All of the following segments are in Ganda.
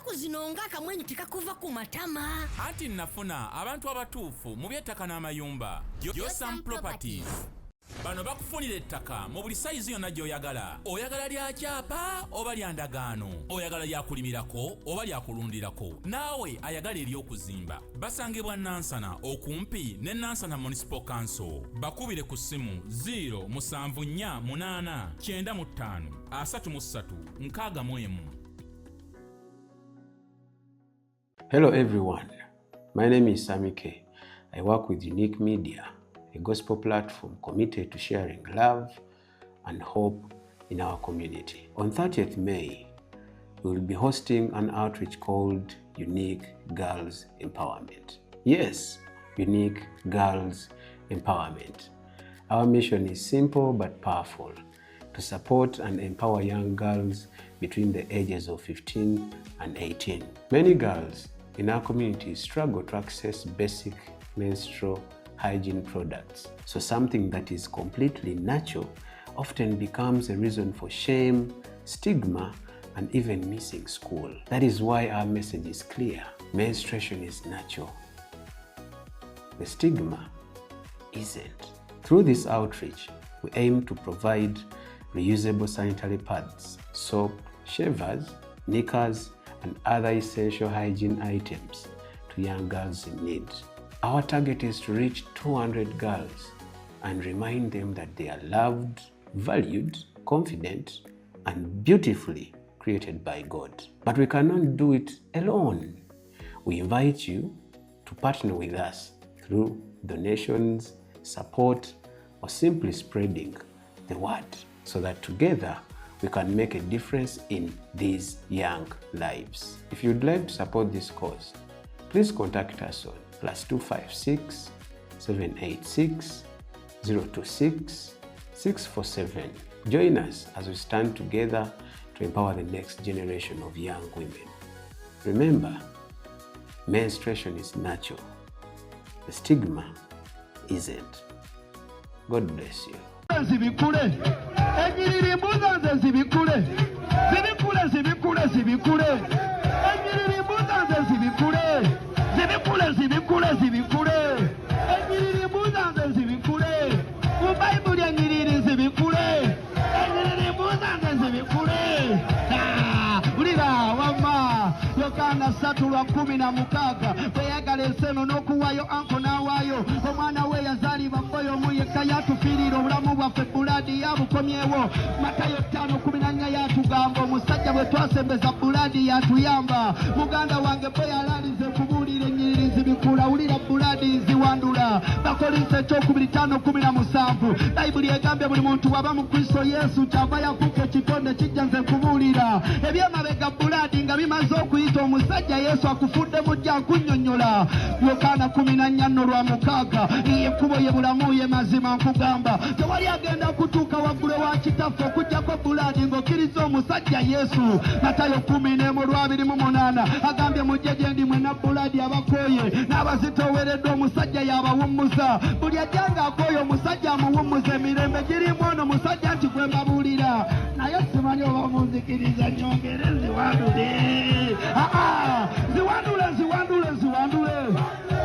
ennaku zino ng'akamwenyu tekakuva ku matama. Anti nafuna abantu abatuufu mu by'ettaka n'amayumba. Yosam Properties. Bano bakufunira ettaka mu buli sayizi yonna gy'oyagala. Oyagala lya kyapa oba lya ndagaano. Oyagala lya kulimirako oba lya kulundirako. Naawe ayagala ery'okuzimba. Basangibwa Nansana okumpi ne Nansana Municipal Council. Bakubire ku ssimu 0748953 Hello everyone, my name is Sammy K. I work with Unique Media, a gospel platform committed to sharing love and hope in our community. On 30th May, we will be hosting an outreach called Unique Girls Empowerment. Yes, Unique Girls Empowerment. Our mission is simple but powerful: to support and empower young girls between the ages of 15 and 18. Many girls in our community struggle to access basic menstrual hygiene products. So something that is completely natural often becomes a reason for shame, stigma, and even missing school. That is why our message is clear. Menstruation is natural. The stigma isn't. Through this outreach, we aim to provide reusable sanitary pads, soap, shavers, knickers, and other essential hygiene items to young girls in need. Our target is to reach 200 girls and remind them that they are loved, valued, confident, and beautifully created by God. But we cannot do it alone. We invite you to partner with us through donations, support, or simply spreading the word so that together we can make a difference in these young lives. If you'd like to support this cause, please contact us on +256 786 026 647. Join us as we stand together to empower the next generation of young women. Remember, menstruation is natural. The stigma isn't. God bless you. Yohana 3:16 bweyagala enseno n'okuwayo anko n'awaayo omwana we yazaalibwa mboyo muyekka yatufiirira obulamu bwaffe buladi yabukomyewo. Matayo 5:14 yatugamba omusajja bwe twasembeza buladi yatuyamba. Muganda wange bwe yalaalize kubuulira ennyiriri zibikula wulira buladi ziwandula. Bakolinse 5:17 Bayibuli egambye buli muntu waba mu Kristo Yesu kyava yafuuka ekitonde kijja nze nkubuulira ebyemabega buladi nga bimaze okuyita omusajja Yesu akufudde mujja nkunnyonnyola. Yohana 14:6 ye kkubo ye bulamu ye mazima nkugamba tewali agenda kutuuka waggulu wa kitaffe okuggyako buladi ng'okkiriza omusajja Yesu. Matayo 10:28 agambye mujje gye ndi mwenna buladi abakooye n'abazitoowereddwa omusajja y'abawummuza. Buli ajjanga akooye omusajja amuwummuza. Emirembe girimu ono musajja nti gwe mbabuulira naye simanyi oba munzikiriza nyongere ziwandule. Ziwandule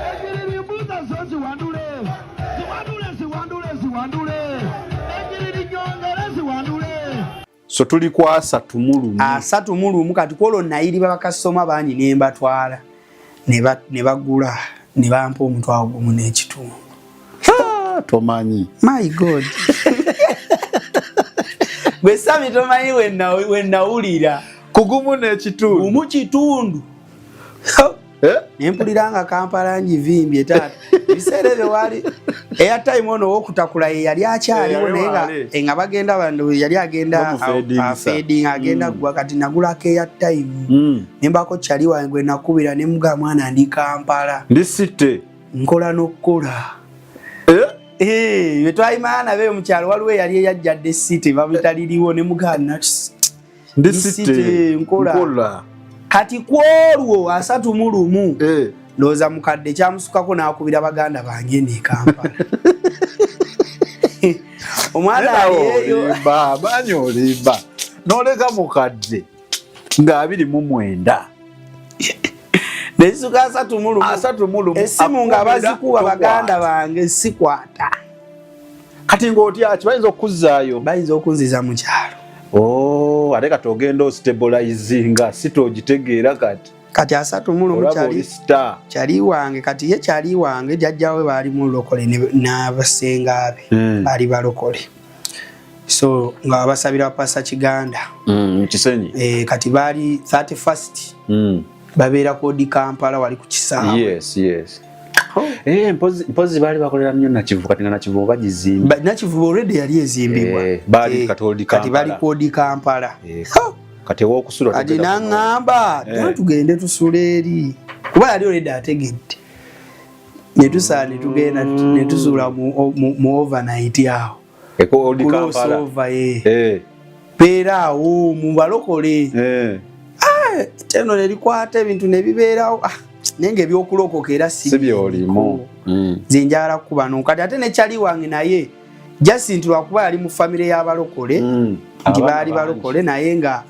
enjiriri mbuza zo ziwandule enjiriri nyongere ziwandule. So tuli kwa 3 kati kwolwo nayiriba bakasoma bangi ne mbatwala ne bagula ne bampa omutwalo gumu n'ekitundu. Tomanyi. My God. Gwe Sami tomanyi wenawulira kugumu n'ekitundu. Gumu kitundu. Nempuliranga Kampala njivimbye taata. Biseera ebyo wali airtime ono w'okutakula ye yali akyaliwo naye nga bagenda bandu yali agenda fading agenda gwa kati nagulako airtime. Nembako kyali wange nakubira ne muga mwana ndi Kampala. Ndi site. Nkola n'okkola. Betwayimana be mukyalo waliwo yali yajjadde site bamutaliriwo ne mugana ndi site nkola. Kati kwolwo 3 ndoza mukadde kyamusukako n'akubira baganda bange ne Kampala. Omwana yeyo banyolimba noleka mukadde nga 29 Nesisuka asatu mulumu. Esimu nga bazikuba baganda bange sikwata. Kati ng'otya kibayinza okuzaayo. Bayinza okunziza mu kyalo. Oh, ate kati ogenda ostabilizinga sitogitegeera kati. Kati asatu mulumu kyali wange kati ye kyali wange jjajjawe baali mu lokole n'abasenga be baali balokole. So nga basabira pasa Kiganda. Kisenyi. Kati baali 31st. Babeera kodi Kampala wali ku Kisaawe. Yes. Mpozi bali bakolera nnyo Nakivubo kati Nakivubo bagizimba. Nakivubo already yali ezimbibwa. Bali kati Kampala. Kati bali kodi Kampala. Kati wokusula ati nangamba tugende tusule eri. Kuba yali already ategedde. Netusaane tugenda netusula mu overnight yao. Eko odi Kampala. Pera awo mu balokole. Teno nelikwata ebintu nebibeerawo. Nenge byokulokokera sibyolimu. Zinjala kuba kati ate ne kyali wange naye Jacinth lwakuba yali mu family y'abalokole. Nti baali balokole naye nga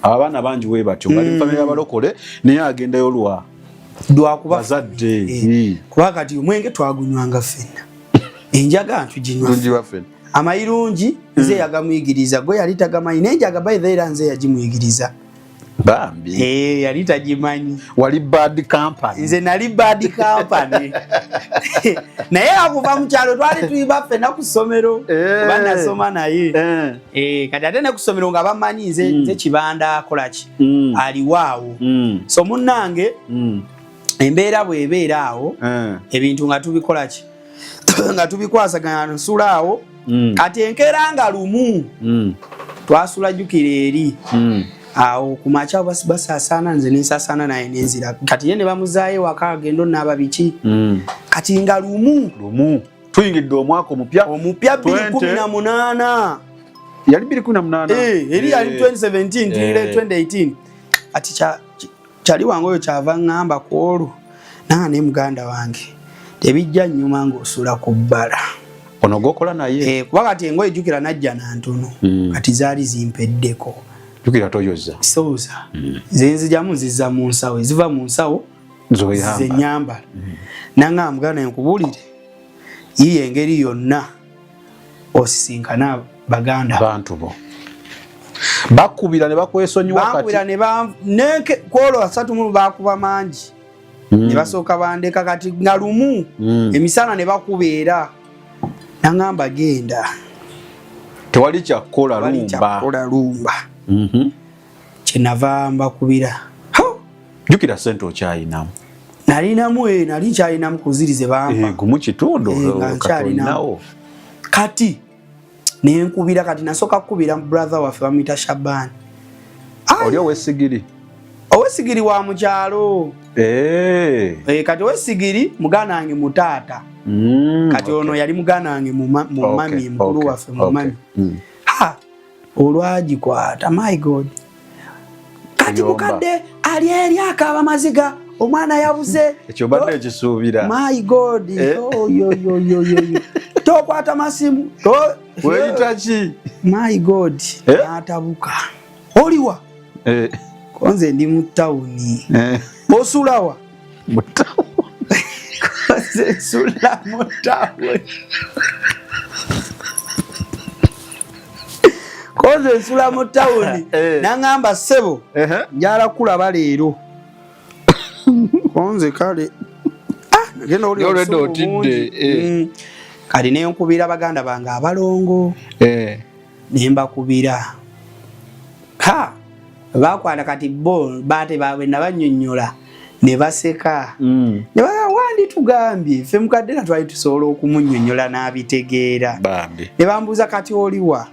abaana bangi we batyo bali mu family y'abalokole naye agendayo kuba bazadde. Kuba kati omwenge twagunywanga ffenna. Enjaga tuginywa ffenna. Amayirungi nze yagamuyigiriza gwe yali tagamanyi n'enjaga by the way nze yagimuyigiriza. Bambi. Yali tagimanyi. Wali bad company. Nze nali bad company. Naye akuva mu kyalo twali tuyiba ffenna ku ssomero. Kuba nasoma naye. Kati ate ne ku ssomero nga bamanyi nze Kibanda akola ki. Aliwaawo. So munnange embeera bw'ebeera awo ebintu nga tubikola ki. Nga tubikwasaganya nsula awo. Kati enkeera nga lumu. Twasula jjukira eri. Awo kumacha basasana nze nsasana naye nenzira kati yene bamuzaaye waka agendo n'ababiki kati nga lumu tuyingidde omwaka omupya 2018 yali 2018 eri yali 2017 tile 2018 ati kyali wange oyo kyava ngamba kwolu nane muganda wange tebijja nyuma ng'osula ku bbala ono gokola naye kuba kati engoye jjukira najja na ntono kati zaali zimpeddeko jukira toyoza soza zenzijamu zizza mu nsawo ziva mu nsawo ze nyamba nanga mugana enkubulire yiye engeri yonna osisinkana baganda bantu bo bakubira ne bakwesonyiwa kati bakubira ne neke kwolo asatu mu bakuba mangi ne basooka bandeka kati nga lumu emisana ne bakubeera nangamba genda tewali kyakola lumba kyenava mbakubira jukira sente okyayinamu nali nkyalinamu kuzirize bampa gumu kitundu katolinawo kati nenkubira kati nasooka kukubira brother waffe bamuyita Shabani oli owesigiri wa mukyalo kati owesigiri muganda wange mutaata kati ono yali muganda wange mu mami mukulu waffe mu mami olwagikwata my god kati mukadde ali eri akaba maziga omwana yabuze ekyo badde ekisuubira my god tokwata masimu weyita ki my god atabuka oliwa konze ndi mu tawuni osulawa mu tawuni konze sula mu tawuni koze nsula mu tawuni nangamba sebo njala kulaba leero konze kale nagenda oli otidde kali nenkubira baganda bange abalongo nembakubira bakwata kati bo bate bawe nabanyonnyola ne baseka ne wandi tugambye ffe mukaddena twali tusobola okumunnyonnyola n'abitegeera ne bambuuza kati oliwa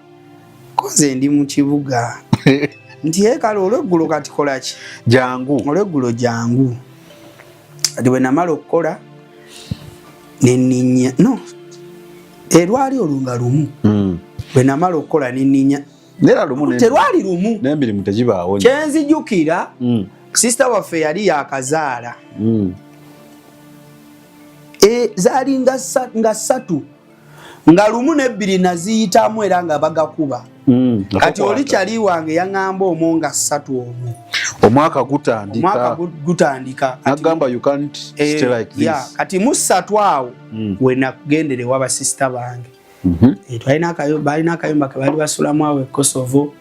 koze ndi mu kibuga nti kale olweggulo kati kola ki jangu olweggulo jangu kati bwe namala okukola neninya no erwali olunga lumu bwe namala okukola neninya nera lumu terwali lumu n'emirimu tegibaawo kyenzijjukira sister waffe yali yakazaala zaali nga ssatu nga lumu n'ebbiri naziyitamu era nga bagakuba kati oli kyali wange yaŋŋamba omwo nga ssatu omwo omwaka gutandika nagamba you can't stay like this. Yeah, kati musatu awo wena kugendere waba sister bange twalina akayumba ke bali basulamu awo Kosovo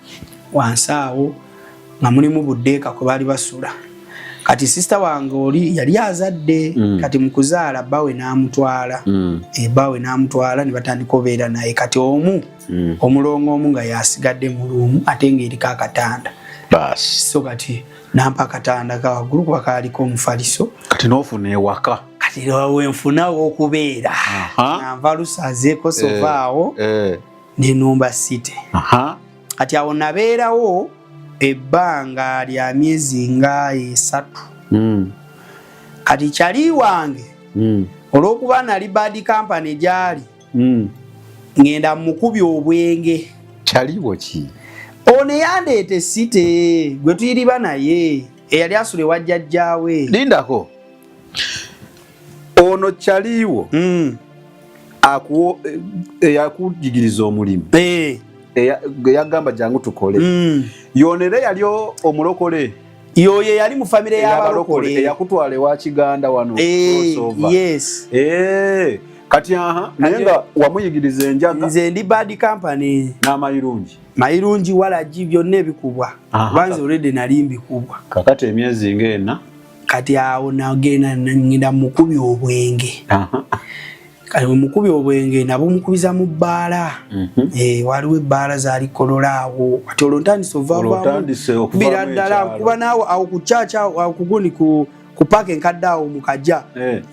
wansi awo nga mulimu buddeeka kwe bali basula. Kati sister wange oli yali azadde kati mukuzaala bawe n'amutwala bawe n'amutwala ne batandika obeera naye kati omulongo omu nga yasigadde mu luumu ate ng'eriko akatanda basi so kati nampa akatanda ka waggulu kuba kaaliko omufaliso kati n'ofuna ewaka kati wenfunawo okubeera nanva lusaze Kosovo awo ne Numba City kati awo nabeerawo ebbanga lya myezi nga 3 kati kyali wange olw'okuba nali bad company gyali ngenda mukubi obwenge kyaliwo ki ono yandeete site gwe tuyiriba naye eyali asula ewa jjajjaawe lindako ono kyaliwo eyakujigiriza omulimu eyagamba jangu tukole yonere yali omulokole yoyo yali mu famire y'abalokole eyakutwala ewa Kiganda wano yes kati naye nga wamuyigiriza enjaga nze ndi bad company mayirungi walagi byonna ebikubwa banze already nali mbikubwa kakati emyezi ng'ena kati awo nagenda ngenda mukubi obwenge kati mukubi obwenge nabo mukubiza mu bbaala waliwo ebbaala zaali kololaawo kati olwo ntandise okubira ddala kuba naawe awo ku chacha awo kuguni ku paaka enkadde awo mukajja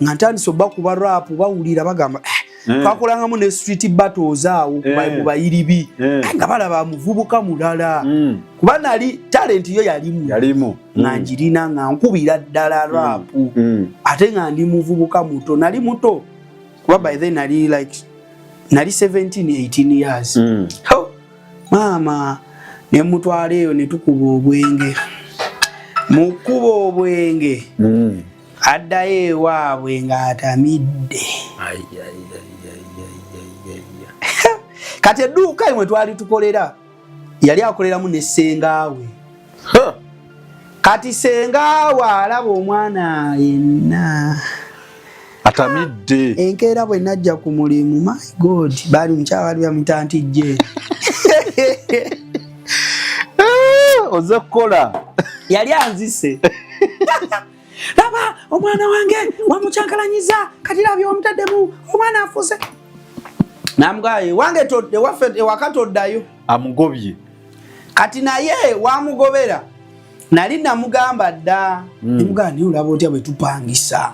nga ntandise obba kuba rap bawulira bagamba twakolangamu ne street battles awo mu bayiribi nga balaba muvubuka mulala kuba nali talent yo yalimu nga njirina nga nkubira ddala rap ate nga ndi muvubuka muto nali muto kuba by then nali 17-18 years mama ne mutwala eyo ne tukuba obwenge mukuba obwenge addayo ewaabwe ng'atamidde kati edduuka imwe twali tukolera yali akoleramu ne sengaawe kati sengaawe alaba omwana yenna atamidde enkeera bwe najja ku mulimu my god baali mukyala bali bamutantijje oze kukola yali anzise laba omwana wange wamucyankalanyiza kati labye wamutaddemu omwana afuse namugaye wange todde waffe wakatoddayo amugobye kati naye wamugobera nali namugamba dda nemugamba niyo olaba otya bwe tupangisa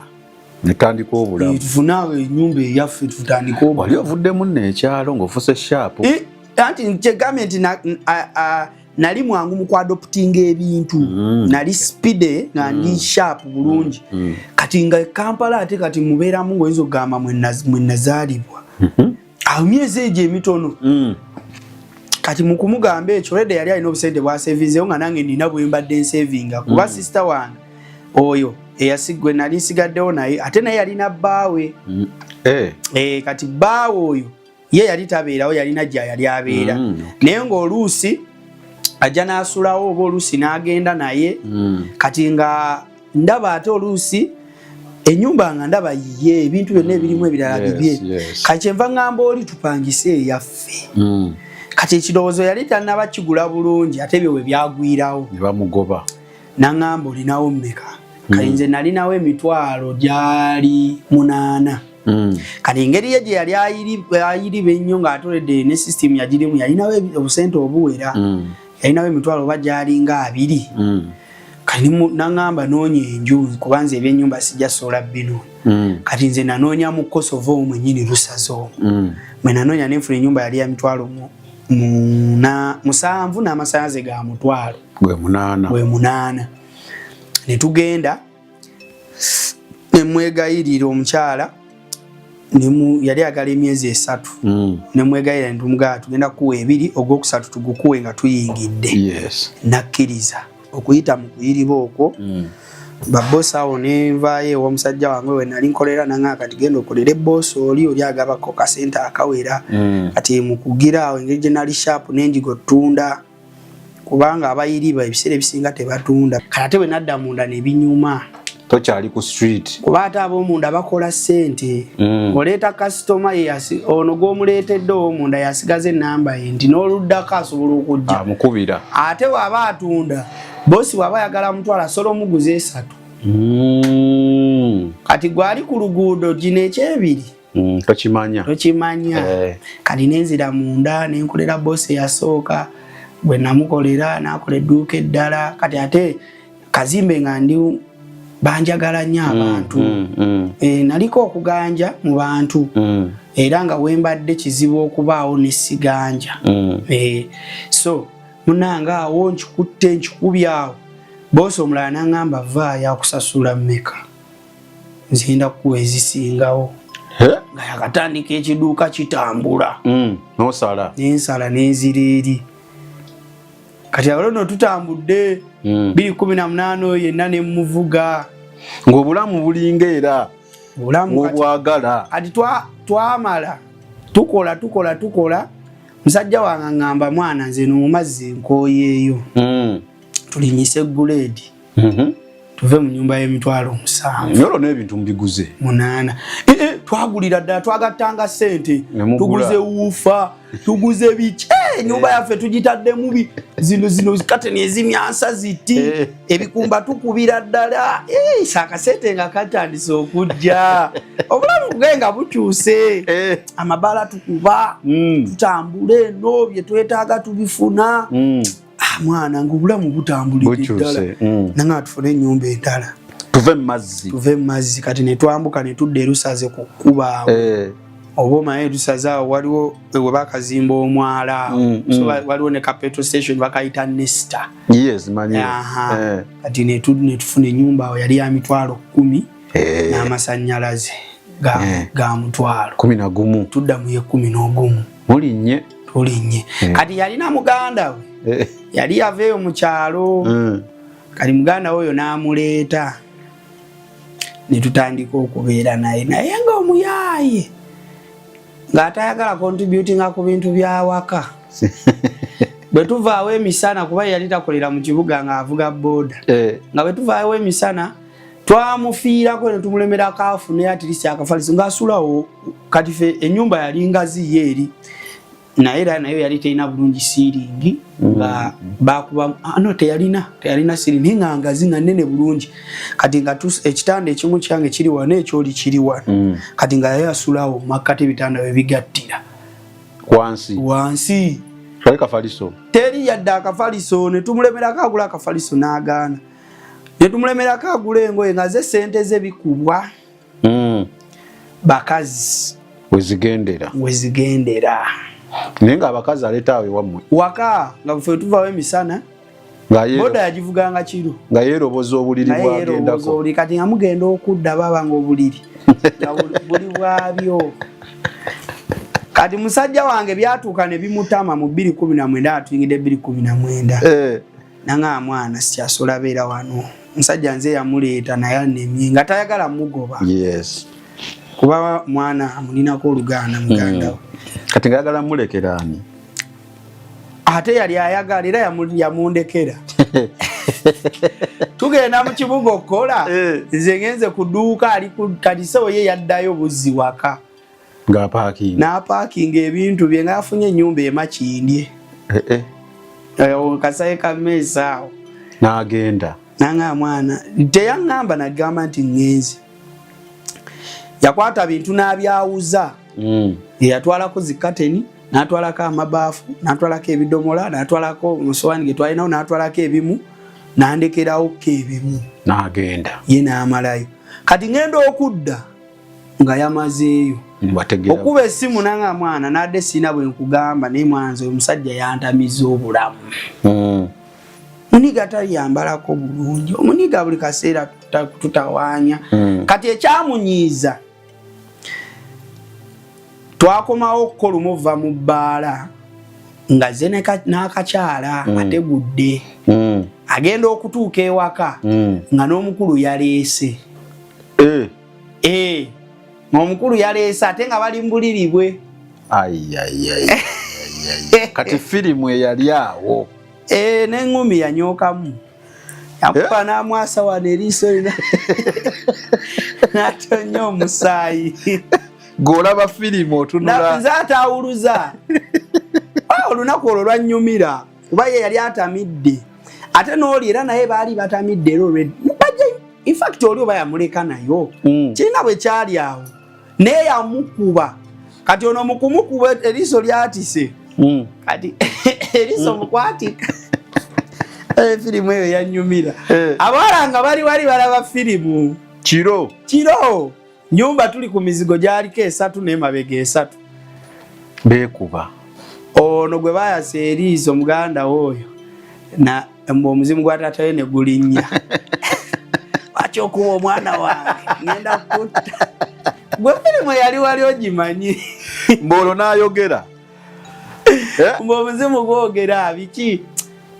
netandika obulamu tufunawe ennyumba eyaffe tutandika obulamu wali ovuddemu n'ekyalo ng'ofuse shaapu anti kyegambye nti nali mwangu mu kwadoptinga ebintu nali speede nga ndi sharp bulungi kati nga Kampala ate kati mubeeramu ngoyinza okugamba mwe nazaalibwa awo myezi egyo emitono kati mu kumugamba ekyo olwedde yali alina obusente bwa savinzeyo nga nange nina bwe mbadde nsavinga kuba sister wange oyo eyasigwe nali nsigaddewo naye ate naye yalina bbaawe kati bbaawe oyo ye yali tabeerawo yalina gya yali abeera naye ng'oluusi ajja n'asulawo oba oluusi n'agenda naye kati nga ndaba ate oluusi ennyumba nga ndaba yiye ebintu byonna ebirimu ebirala bibye kati kyenva ngamba oli tupangise eyaffe kati ekirowoozo yali tannaba kigula bulungi ate byo bwe byagwirawo ne bamugoba n'angamba olinawo mmeka kati nze nalinawo emitwalo gyali 8 kati engeri ye gye yali ayiriba ennyo ng'atoledde ne system yagirimu yalinawo obusente obuwera yalinawo emitwalo oba gyalinga 2 kati nangamba noonya enju kubanza ebyennyumba sijja sola bino kati nze nanoonya mu Kosovo mwennyini lusaze omwo mwe nanoonya nenfuna ennyumba yali ya mitwalo 7 n'amasanze ga mutwalo gwe 8 ne tugenda ne mwegayirira omukyala yali agala emyezi 3 ne mwegayirira ntumugaa tugenda kuwa 2 ogwokusatu tugukuwe nga tuyingidde nakkiriza okuyita mu kuyiriba okwo babbosi awo nenvaayo omusajja wange we nali nkolera nanga kati genda okolera ebbosi oli agabako kasente akawera kati mu kugira awo engeri gye nali sharp n'enjigo ttunda kubanga abayiriba ebiseera ebisinga tebatunda kate bwe nadda munda ne binyuma tokyali ku street kuba ate ab'omunda bakola ssente oleeta kasitoma ono gw'omuleetedde ow'omunda yasigaza ennamba ye nti n'oluddako asobola okujja amukubira ate bw'aba atunda boosi bw'aba ayagala mutwala asobola omuguza 3 kati gwali ku luguudo gino ekyebiri tokimanya kati nenzira munda nenkolera boosi eyasooka bwe namukolera n'akola edduuka eddala kati ate kazimbe nga ndi banjagala nnyo abantu naliko okuganja mu bantu era nga wembadde kizibu okubaawo nesiganja so munanga awo nkikutte nkikubyawo boosi omulala naŋŋamba vaayo akusasula mmeka nzenda kukuwa ezisingawo nga yakatandika ekiduuka kitambula nosala nensala nenzira eri kati abalono tutambudde 2018 oyo yenna ne muvuga ng'obulamu bulinga era ng'obwagala kati twamala tukola musajja wange aŋŋamba mwana nze n'omumazzi nkooyeeyo tulinyise guleedi tuve mu nyumba y'emitwalo 7 nyolo n'ebintu mbiguze 8 twagulira ddala twagattanga ssente tuguze wuufa tuguze biki nyumba yaffe tugitadde mubi zino kateni ezimyansa ziti ebikumba tukubira ddala akasente nga katandise okujja obulamu bwenga bukyuse amabala tukuba tutambule eno bye twetaaga tubifuna mwana ng'obulamu butambulidde ddala nanga tufune ennyumba endala tuve mu mazzi kati ne twambuka ne tudda erusaze ku kkuba awo oba omanyi erusaze awo waliwo we bakazimba omwala so waliwo ne ka petrol station bakayita Nesta kati ne tufuna ennyumba awo yali ya mitwalo 10 n'amasannyalaze ga mutwalo 11 tudda mu ye 11 mulinnye kati yalina muganda we yali yaveeyo mu kyalo kati muganda we oyo n'amuleeta ne tutandika okubeera naye nga omuyaaye ng'atayagala contributinga ku bintu byawaka bwe tuvaawo emisana kuba yali takolera mu kibuga ng'avuga booda nga bwe tuvaawo emisana twamufiirako ne tumulemerako afune atirisi akafaliso ng'asulawo kati fe ennyumba yali ngazi ye eri naye era nayo yali terina bulungi siiringi nga bakuba teyalina siiringi nga ngazi nga nnene bulungi kati nga ekitanda ekimu kyange kiri wano ekyoli kiri wano kati nga yayo asulawo makkati ebitanda we bigattira wansi teri yadde akafaliso ne tumulemerako agula akafaliso n'agaana ne tumulemerako agula engoye nga ze sente ze bikubwa bakazi wezigendera naye ng'abakazi aleeta awe wammwe waka nga ffe tuvaawo emisana boda yagivuganga kiro nga yeeroboza obuliri bwagendako kati nga mugenda okudda baba nga obuliri buli bwabyo kati musajja wange byatuuka ne bimutama mu 2019 atuyingidde 2019 nanga mwana sikyasola beera wano musajja nze yamuleeta naye anemye nga tayagala mugoba kuba mwana amulinako oluganda muganda we kati ngayagala mulekera ani ate yali ayagala era yamundekera tugenda mu kibuga okukola nze ngenze ku dduuka ali kadisewo ye yaddayo buzzi waka n'apaakinga ebintu bye nga yafunye ennyumba emakindye kasaye kameesa awo n'agenda nanga mwana teyaŋŋamba nagamba nti ngenze yakwata bintu n'abyawuza yatwalako zikateni n'atwalako amabaafu n'atwalako ebidomola n'atwalako omusowaani ge twalinawo n'atwalako ebimu n'andekerawo ebimu n'agenda ye n'amalayo kati ngenda okudda nga yamazeeyo okuba essimu nanga mwana nadde sina bwe nkugamba naye mwanze omusajja yantamiza obulamu muniga tayambalako bulungi omuniga buli kaseera tutawaanya kati ekyamunyiiza twakomawo okukola omuva mu bbaala nga ze n'akakyala ategudde agenda okutuuka ewaka nga n'omukulu yaleese omukulu yaleese ate nga bali mbuliri bwe kati firimu eyali awo N'engumi yanyookamu. Yakupa n'amwasa wano eriiso lina. N'atonya omusaayi. Ng'olaba firimu otunula. Nze atawuluza. Olunaku olwo lwannyumira. Kuba ye yali atamidde. Ate n'oli era naye baali batamidde era already. In fact oli oba yamuleka nayo. Kirina bwe kyali awo. Naye yamukuba. Kati ono mu kumukuba eriiso lyatise. Kati eriiso mukwatika. Firimu eyo yannyumira. Abawala nga bali balaba firimu. Kiro. Nyumba tuli ku mizigo gyaliko 3 n'emabega 3. Beekuba. Ono gwe bayasa eriiso muganda oyo. Na omuzimu gwa taata we ne gulinnya. Wachokuwa omwana wange ngenda kutta. Gwe firimu yali wali ogimanyi. Mbolo n'ayogera. Omuzimu gwogera biki?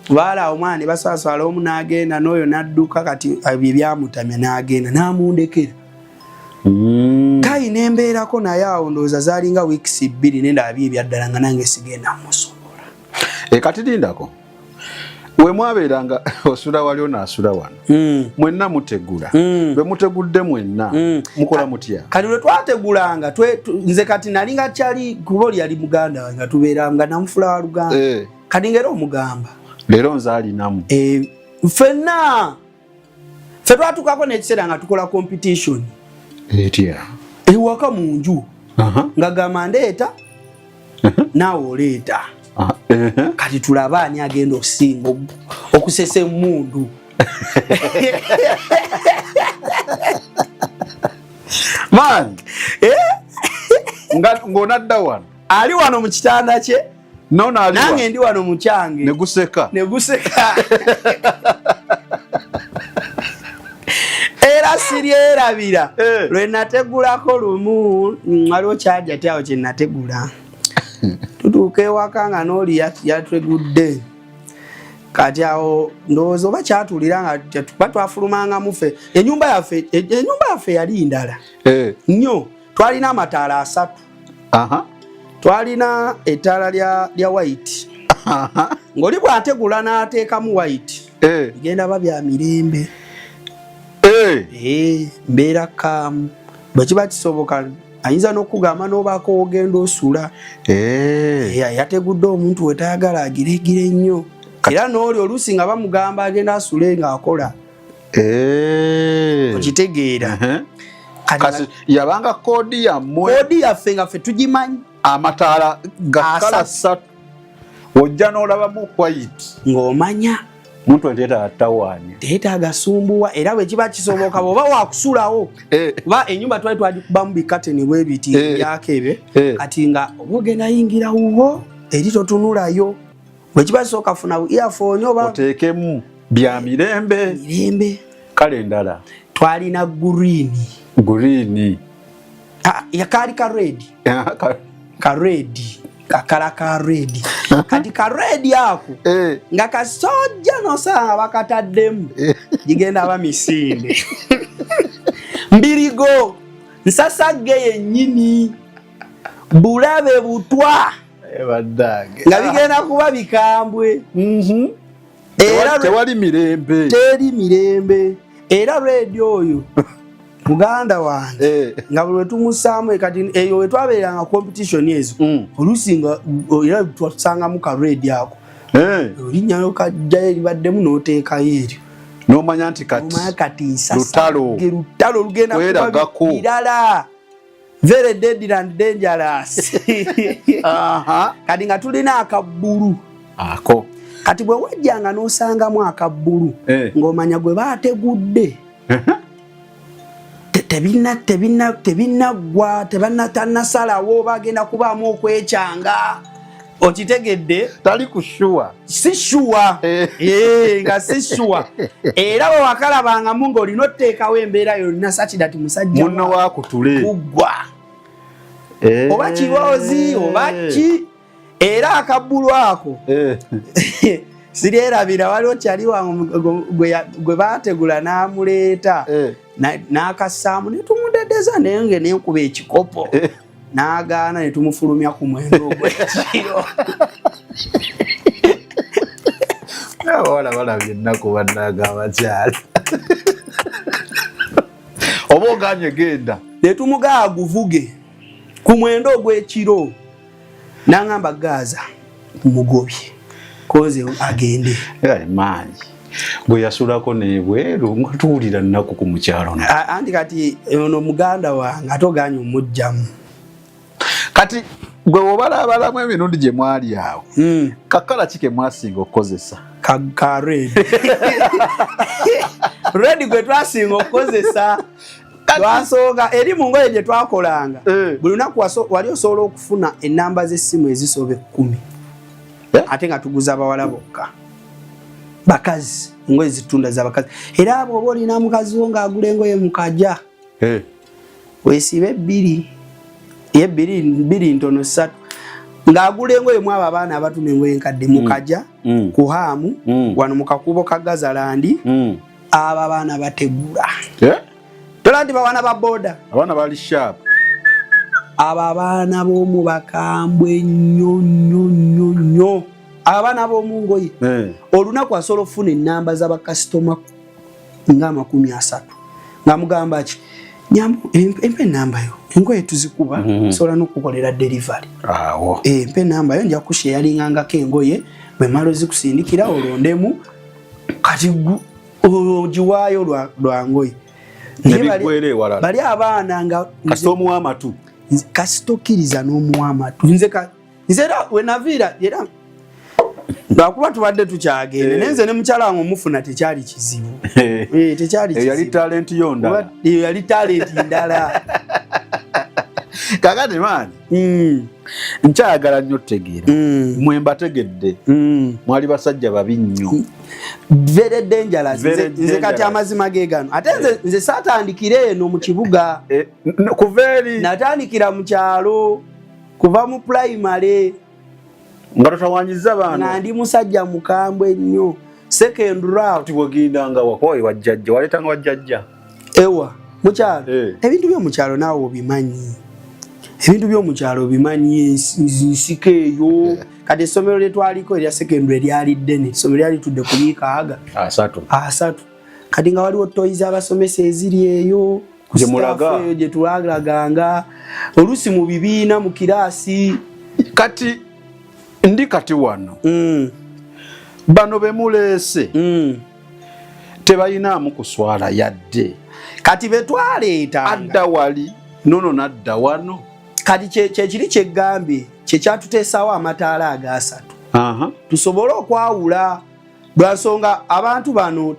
Bala omwana baswaswala omu n'agenda n'oyo n'adduka kati ebyamutamya n'agenda n'amundekera. Kayi nembeerako naye awo ndowooza zaalinga weeks 2 nenda ebyaddala nga nange sigenda musobola. Kati lindako. We mwabeeranga osula wali onaasula wano. Mwenna mutegula. Bwe mutegudde mwenna mukola mutya? Kati lwe twategulanga nze kati nalinga kyali kuba oli yali muganda wange nga tubeeranga namufula wa Luganda. Kati ngera omugamba. Leero nze alinamu. Ffenna. Ffe twatukako n'ekiseera nga tukola competition. Etya. Ewaka mu nju. Nga gamba ndeeta. Naawe oleeta. Kati tulaba ani agenda okusinga okusesa emmundu. Man. Ng'onadda wano. Ali wano mu kitanda kye. Nange ndi wano mu kyange. Neguseka. Era siryerabira. Lwe nategulako lumu waliwo kyajja tyawo kye nategula. Tutuuka ewaka nga n'oli yategudde. Kati awo ndowooza oba kyatulira nga tuba twafulumanga mufe. Ennyumba yaffe yali ndala. Nnyo. Twalina amataala 3. Twalina ettaala lya white. Ng'oli bw'ategula n'ateekamu white. Bigenda bya mirembe. Mbeera kaamu. Bwe kiba kisoboka ayinza n'okugamba n'obaako ogenda osula. Yategudde omuntu we tayagala agiregire nnyo. Era n'oli oluusi nga bamugamba agenda asule ng'akola. Okitegeera. Kasi yabanga koodi yammwe. Koodi yaffe nga ffe tugimanyi. Amataala gakala 3. Ojja n'olabamu white. Ng'omanya. Muntu enteeta atawaanya. Teetaaga sumbuwa era bwe kiba kisoboka bw'oba waakusulawo. Kuba ennyumba twali twagikubamu bikateni bw'ebiti byakebe. Kati nga oba ogenda yingira wuwo eri totunulayo. Bwe kiba kisoboka funa earphone oba oteekemu bya mirembe. Kale endala. Twalina green. Yakaali ka red. Ka red. Kakala ka red. Kati ka red ako. Nga kasojja nosanga bakataddemu. Gigenda aba misinde. Mbirigo. Nsasagge yennyini. Bulabe butwa. Nga bigenda kuba bikambwe. Tewali mirembe. Teri mirembe. Era radio oyo. Muganda wange nga bwe tumusaamu kati eyo we twabeeranga competition ezo oluusi nga era twasanga mu ka red ako olinnya kajja eribaddemu n'oteekayo eryo n'omanya nti kati lutalo lugenda kuba birala very deadly and dangerous. Kati nga tulina akabbulu ako kati bwe wajjanga n'osangamu akabbulu ng'omanya gwe baategudde tebinnaggwa tannasalawo bagenda kubaamu okwekyanga okitegedde tali kushuwa si shuwa nga si shuwa era bwe wakalabangamu ng'olina otteekawo embeera yonna sakidati musajja munno wakutule kuggwa oba kiroozi oba ki era akabbulu ako siryerabira waliwo kyali gwe baategula n'amuleeta n'akassaamu ne tumudedeza naye nge nenkuba ekikopo n'agaana ne tumufulumya ku mwendo ogw'ekiro. wala byennaku bannaga abakyala oba oganye genda netumugaa guvuge ku mwendo ogw'ekiro n'angamba Gaza mugobye koze agende maanyi gwe yasulako nebweru nga tuwulira nnaku ku mukyalo anti kati ono muganda wange ate oganye omujjamu kati gwe obalabalamu emirundi gye mwali awo kakala ki ke mwasinga okukozesa ka red red gwe twasinga okukozesa twasooka eri mu ngoye gye twakolanga buli lunaku wali osobola okufuna ennamba z'essimu ezisoba 10 ate nga tuguza abawala bokka bakazi ngoye zitunda z'abakazi era abo oba olina mukazi wo ng'agula engoye mukajja weesiba 2 ntono 3 ng'agula engoye mu abo abaana abatunda engoye enkadde mukajja ku haamu wano mu kakubo ka Gazalandi abo abaana bategula tolandi bawana ba boda abaana bali sharp abo abaana b'omu bakambwe nnyo abaana b'omu ngoye olunaku asobola ofuna ennamba z'abakasitoma nga 30 nga mugamba ki empe ennamba yo engoye tuzikuba sobola n'okukolera delivery empe ennamba yo nja kusheyaringangako engoye bwe mala ozikusindikira olondemu kati ogiwaayo lwa ngoye bali abaana nga kasito omuwamatu kasitokiriza n'omuwamatu nze era wenaviira era lwakuba tubadde tukyagende nenze ne mukyala wange omufuna tekyali kizibu tekyali kizibu yali talenti yondala yali talenti ndala kakati maani nkyayagala nnyo tutegeera mwembategedde mwali basajja babi nnyo very dangerous nze kati amazima ge gano ate nze saatandikira eno mu kibuga kuveeri natandikira mu kyalo kuva mu primary nga totawanyiza baana nga ndi musajja mukambwe nnyo second round tiwagendanga wakoye wajjajja waletanga wajjajja ewa mukyalo ebintu by'omukyalo naawe obimanyi ebintu by'omukyalo obimanyi nsiko eyo kati essomero lyetwaliko erya secondary lyali ddene essomero lyali tudde ku yiikaaga 3 kati nga waliwo toyiza abasomesa eziri eyo gye tulaganga oluusi mu bibiina mu kiraasi kati ndi kati wano bano bemuleese tebayinaamu kuswala yadde kati betwaleeta adda wali nono nadda wano kati kyekiri kyeggambye kyekyatuteesawo amataala aga3 tusobole okwawula lwansonga abantu bano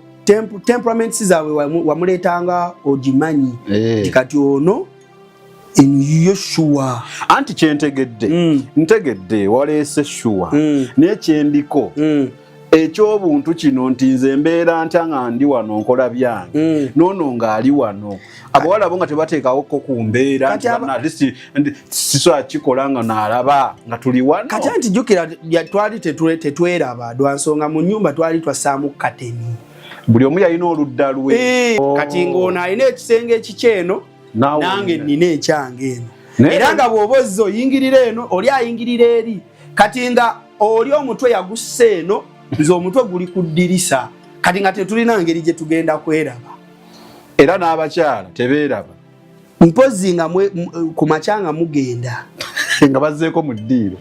temperaments zaabwe wamuleetanga ogimanyi kati ono eniyo shuwa anti kyentegedde ntegedde waleese shuwa naye kyendiko ekyobuntu kino nti nze mbeera ntya nga ndi wano nkola byange noono ng'ali wano abawala bo nga tebateekawo ko ku mbeera sisobola kikola nga naalaba nga tuli wano kati anti jjukira twali tetweraba lwansonga mu nnyumba twali twassaamu kateni buli omu yalina oludda lwe kati ng'ono alina ekisenge ekikyeno nange nina ekyange eno era nga bw'oba ozze oyingirira eno oli ayingirira eri kati nga oli omutwe yagusse eno nze omutwe guli ku ddirisa kati nga tetulina ngeri gye tugenda kweraba era n'abakyala tebeeraba mpozi nga ku makyanga mugenda nga bazzeeko mu ddiiro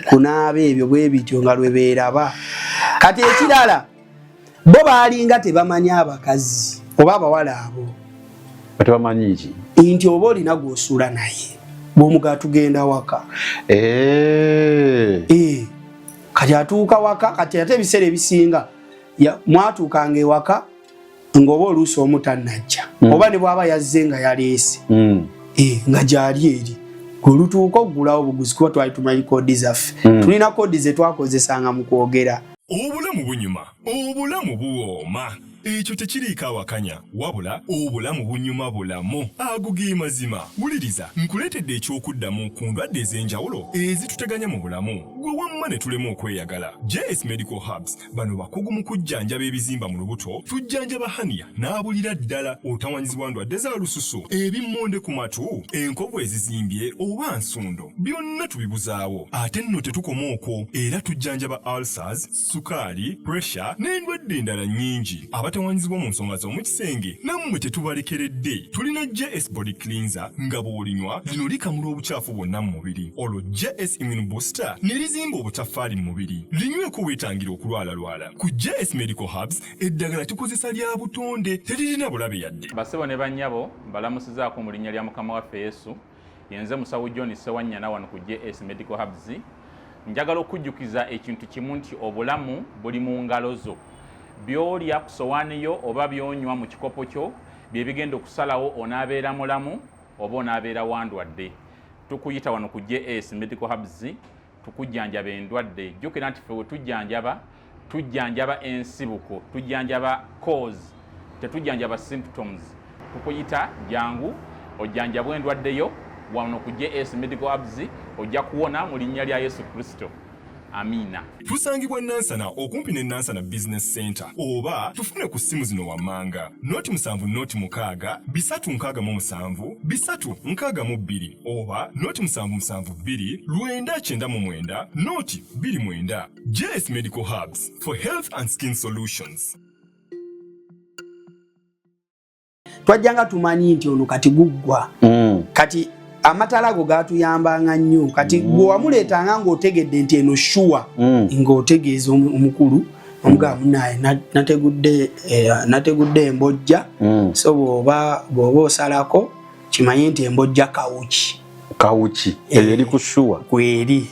kunaaba ebyo bwe bityo nga lwe beeraba kati ekirala bo baalinga tebamanyi abakazi oba abawala abo tebamanyi ki nti oba olina gw'osula naye bw'omugaa tugenda waka kati atuuka waka kati ate ebiseera ebisinga mwatuukanga ewaka ng'oba oluusi omu tannajja oba ne bw'aba yazze nga yaleese nga gyali eri olutuuka okugulawo obuguzi kuba twali tumanyi koodi zaffe tulina koodi ze twakozesanga mu kwogera obulamu bunyuma obulamu buwooma ekyo tekiriiko awakanya wabula obulamu bunyuma bulamu ago ge mazima. Wuliriza nkuleetedde ekyokuddamu ku ndwadde ez'enjawulo ezituteganya mu bulamu gwe wamma ne tulema okweyagala. JS Medical Hubs bano bakugu mu kujjanjaba ebizimba mu lubuto, tujjanjaba hania n'abulira ddala otawanyizibwa ndwadde za lususu, ebimmonde ku matu, enkovu ezizimbye oba nsundo, byonna tubibuzaawo. Ate nno tetukoma okwo, era tujjanjaba ulcers, sukaali, pressure n'endwadde endala nnyingi. Abatawanyizibwa mu nsonga z'omu kisenge nammwe tetubalekeredde. Tulina JS Body Cleanser nga bw'olinywa lino likamula obucaafu bwonna mu mubiri. Olwo JS Immune Booster ne lizimba obutafaali mu mubiri. Linyweko weetangira okulwalalwala. Ku JS Medical Hubs eddagala tukozesa lya butonde teririna bulabe yadde. Basebo ne bannyabo balamusizaako mu linnya lya Mukama waffe Yesu. Yenze musawo John Sewanyana wano ku JS Medical Hubs. Njagala okujjukiza ekintu kimu nti obulamu buli mu ngalo zo. Byolya ku sowaani yo oba byonywa mu kikopo kyo bye bigenda okusalawo onaabeera mulamu oba onaabeera wandwadde. Tukuyita wano ku JS Medical Hubs tukujjanjaba endwadde. Jjukira nti ffe we tujjanjaba ensibuko, tujjanjaba cause, tetujjanjaba symptoms. Tukuyita jangu ojjanjabwa endwadde yo wano ku JS Medical Hubs ojja kuwona mu linnya lya Yesu Kristo. Amina. Tusangibwa Nansana okumpi ne Nansana Business Center oba tufune ku simu zino wammanga noti 7 bisatu nkaga mu 7 bisatu nkaga mu 2 oba noti 772 9 noti 29. JS Medical Hubs for health and skin solutions. Twajjanga tumanyi nti ono kati guggwa kati amatalago gatuyambanga nnyo kati bwe wamuleetanga ng'otegedde nti eno shuwa ng'otegeeza omukulu omugamu naye nategudde embojja so bw'oba osalako kimanyi nti embojja kawuki eyo eri ku shuwa kweri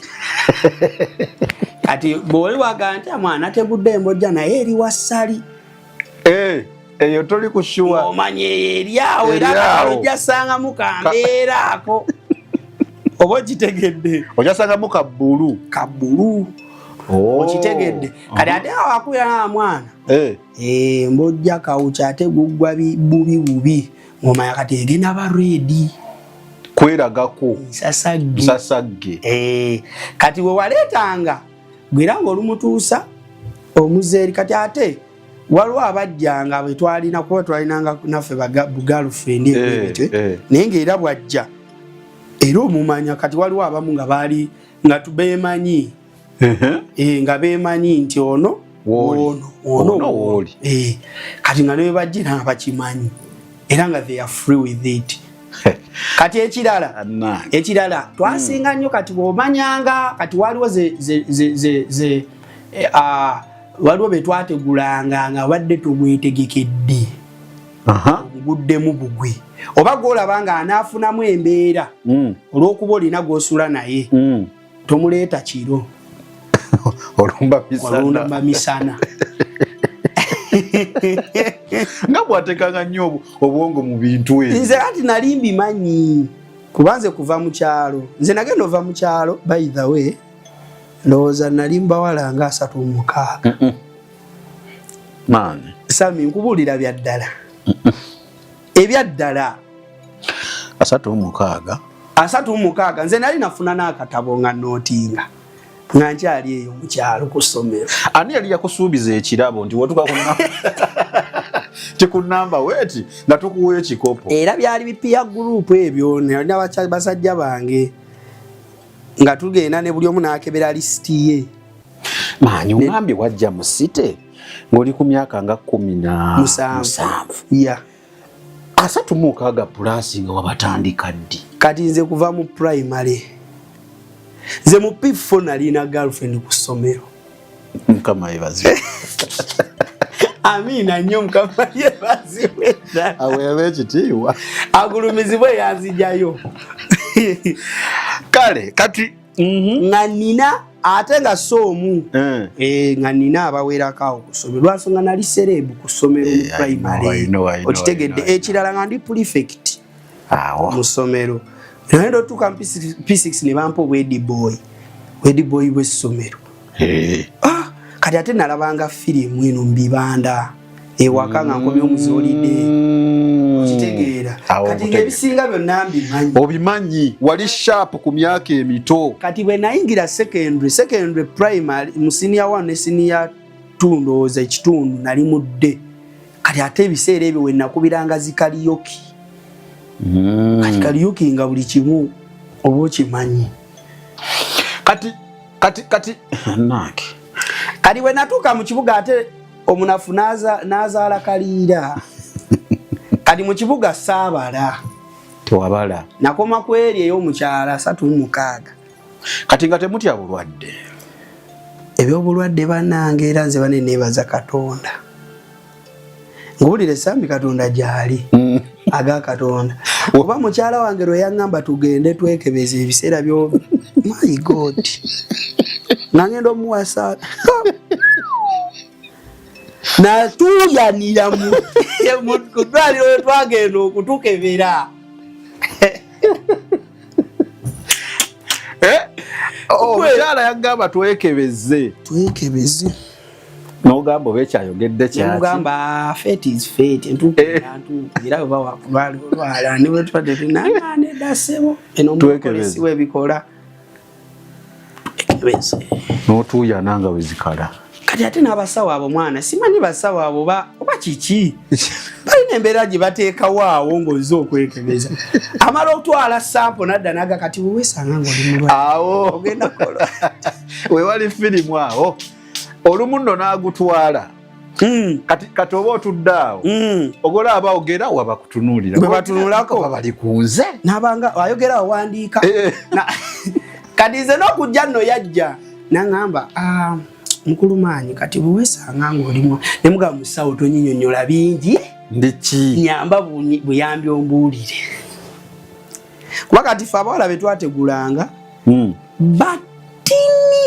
kati bw'oli waga nti amwana nategudde embojja naye eri wassali eyo toli ku shuwa omanye eryawo era ojjasangamu kambeera ako oba okitegedde ojjasangamu kabbulu okitegedde kati ate awo akubira mwana mbojja kawuki ate guggwa bubi ng'omanya kati egenda ba reedi kweragako nsasagge kati we waleetanga gwera ng'olumutuusa omuzeeri kati ate waliwo abajjanga betwalina kuba twalinanga naffe bugirlfriend naye ng'era bwajja era omumanya kati waliwo abamu nga baali nga tubeemanyi nga beemanyi nti ono wooli kati nga ne bajjira nga bakimanyi era nga they are free with it. Kati ekirala twasinga nnyo kati bw'omanyanga kati waliwo waliwo betwategulanga nga badde tumwetegekedde omuguddemu bugwe oba gw'olaba anaafunamu embeera olw'okuba olina gw'osula naye tomuleeta kiro olumba misana nga bwatekanga nnyo obwongo mu bintu ebyo. Nze kati nali mbimanyi kubanze kuva mu kyalo nze nagenda ova mu kyalo by the way ndowooza nali mbawala nga 36 maani Sami nkubuulira byaddala ebyaddala 36 nze nali nafuna n'akatabo nga nootinga nga nkyali eyo mu kyalo ku ssomero. Ani yali yakusuubiza ekirabo nti wotuka kikunamba weti nga tukuwa ekikopo era byali bipiya gurupu ebyo nalina basajja bange nga tugenda ne buli omu n'akebera lisiti ye. Maanyi ongambye wajja mu site ng'oli ku myaka nga 17 36 pulasi nga wabatandika ddi? Kati nze kuva mu primary nze mu P4 nalina girlfriend ku ssomero. Mukama yebaziwe. Amina nnyo Mukama yebaziwe. Aweebwa ekitiibwa. Agulumizibwe yanzijayo. Kale kati nga nina ate nga soomu nga nina abawerako awo ku ssomero lwansonga nali serebu ku ssomero mu primary okitegedde ekirala nga ndi prefect mu ssomero naye ndotuuka P6 ne bampa wedi boy bw'essomero kati ate nalabanga firimu eno mu bibanda ewaka nga nkomye omuzolide okitegeera kati ng'ebisinga byonna mbimanyi obimanyi wali sharp ku myaka emito kati bwe nayingira secondary primary mu senior 1 ne senior 2 ndowooza ekitundu nali mudde kati ate ebiseera ebyo we nakubiranga zikaliyoki kati kaliyoki nga buli kimu oba okimanyi kati nange kati bwe natuuka mu kibuga ate omunafu n'azaala kaliira kati mu kibuga saabala tewabala nakoma ku eri ey'omukyala 36 kati nga temutya bulwadde ebyobulwadde bannange era nze bane neebaza Katonda ngulire Sami Katonda gyali aga Katonda oba mukyala wange lwe yaŋŋamba tugende twekebeze ebiseera byo my God nangenda omuwasa natuyanira mu kudwaliro we twagenda okutukebera omukyala yaŋŋamba twekebeze n'ogamba oba ekyayogedde kyaki n'ogamba fate is fate era oba wakulwala ne bwe tubadde tunaanedasebo eno omukolesi w'ebikola twekebeze n'otuuyana nga wezikala kati ate n'abasawo abo mwana simanyi basawo abo oba kiki balina embeera gye bateekawo awo ng'ozze okwekebeza amala otwala sampo nadda naga kati wewesanga ng'oli mulwadde awo ogenda kola wewali firimu awo olumu nno n'agutwala kati oba otudde awo ogola aba ogera wabakutunuulira bwe batunulako bali kunze n'abanga ayogera awandiika kati nze n'okujja nno yajja n'aŋŋamba mukulu maanyi kati bwe wesanga ng'olimu ne mugamba musawo tonyinyonnyola bingi ndiki nyamba buyambi ombuulire kuba kati fe abawala be twategulanga batini